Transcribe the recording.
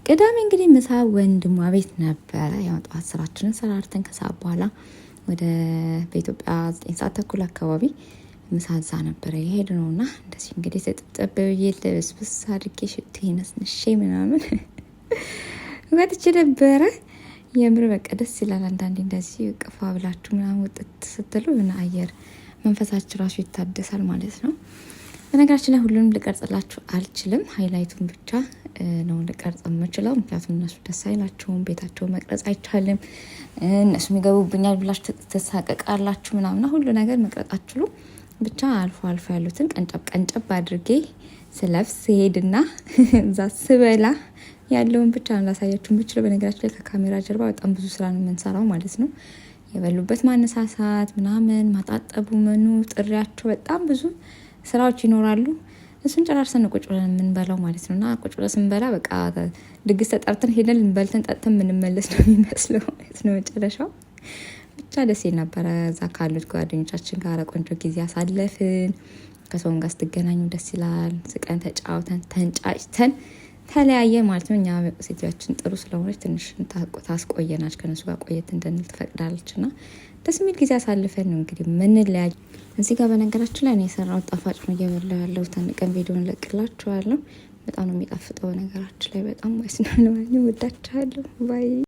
ቅዳሜ እንግዲህ ምሳ ወንድሟ ቤት ነበረ። ያው ጠዋት ስራችንን ሰራርተን ከሰዓት በኋላ ወደ በኢትዮጵያ 9 ሰዓት ተኩል አካባቢ ምሳ እዛ ነበረ የሄድነው እና እንደዚህ እንግዲህ ተጥብጠብ ብዬ ልብስብስ አድርጌ ሽቶዬን ነስንሼ ምናምን ወጥቼ ነበረ። የምር በቃ ደስ ይላል። አንዳንዴ እንደዚህ ቅፋ ብላችሁ ምናምን ወጥት ስትሉ እና አየር መንፈሳችሁ ራሱ ይታደሳል ማለት ነው። በነገራችን ላይ ሁሉንም ልቀርጽላችሁ አልችልም። ሃይላይቱን ብቻ ነው ልቀርጽ የምችለው፣ ምክንያቱም እነሱ ደስ አይላቸውም። ቤታቸውን መቅረጽ አይቻልም። እነሱ የሚገቡብኛል ብላችሁ ተሳቀቃላችሁ ምናምና ሁሉ ነገር መቅረጽ አትችሉ። ብቻ አልፎ አልፎ ያሉትን ቀንጨብ አድርጌ ስለብስ ሲሄድና እዛ ስበላ ያለውን ብቻ ነው ላሳያችሁ የምችለው። በነገራችን ላይ ከካሜራ ጀርባ በጣም ብዙ ስራ ነው የምንሰራው ማለት ነው። የበሉበት ማነሳሳት ምናምን፣ ማጣጠቡ፣ መኑ፣ ጥሪያቸው፣ በጣም ብዙ ስራዎች ይኖራሉ። እሱን ጨራርሰን ቁጭ ብለን የምንበላው ማለት ነው። እና ቁጭ ብለን ስንበላ በቃ ድግስ ተጠርተን ሄደን በልተን ጠጥተን የምንመለስ ነው የሚመስለው ማለት ነው መጨረሻው። ብቻ ደስ ይል ነበረ። እዛ ካሉት ጓደኞቻችን ጋር ቆንጆ ጊዜ አሳለፍን። ከሰውን ጋር ስትገናኙ ደስ ይላል። ስቀን ተጫውተን ተንጫጭተን ተለያየ ማለት ነው። እኛ ሴትዮችን ጥሩ ስለሆነች ትንሽ ታስቆየናች፣ ከነሱ ጋር ቆየት እንድንል ትፈቅዳለች እና ደስ የሚል ጊዜ አሳልፈን ነው እንግዲህ ምንለያይ። እዚህ ጋር በነገራችን ላይ እኔ የሰራሁት ጣፋጭ ነው እየበላሁ ያለሁት። አንድ ቀን ቪዲዮ እንለቅላችኋለሁ። በጣም ነው የሚጣፍጠው ነገራችን ላይ በጣም ማለት ነው። ወዳችኋለሁ። ባይ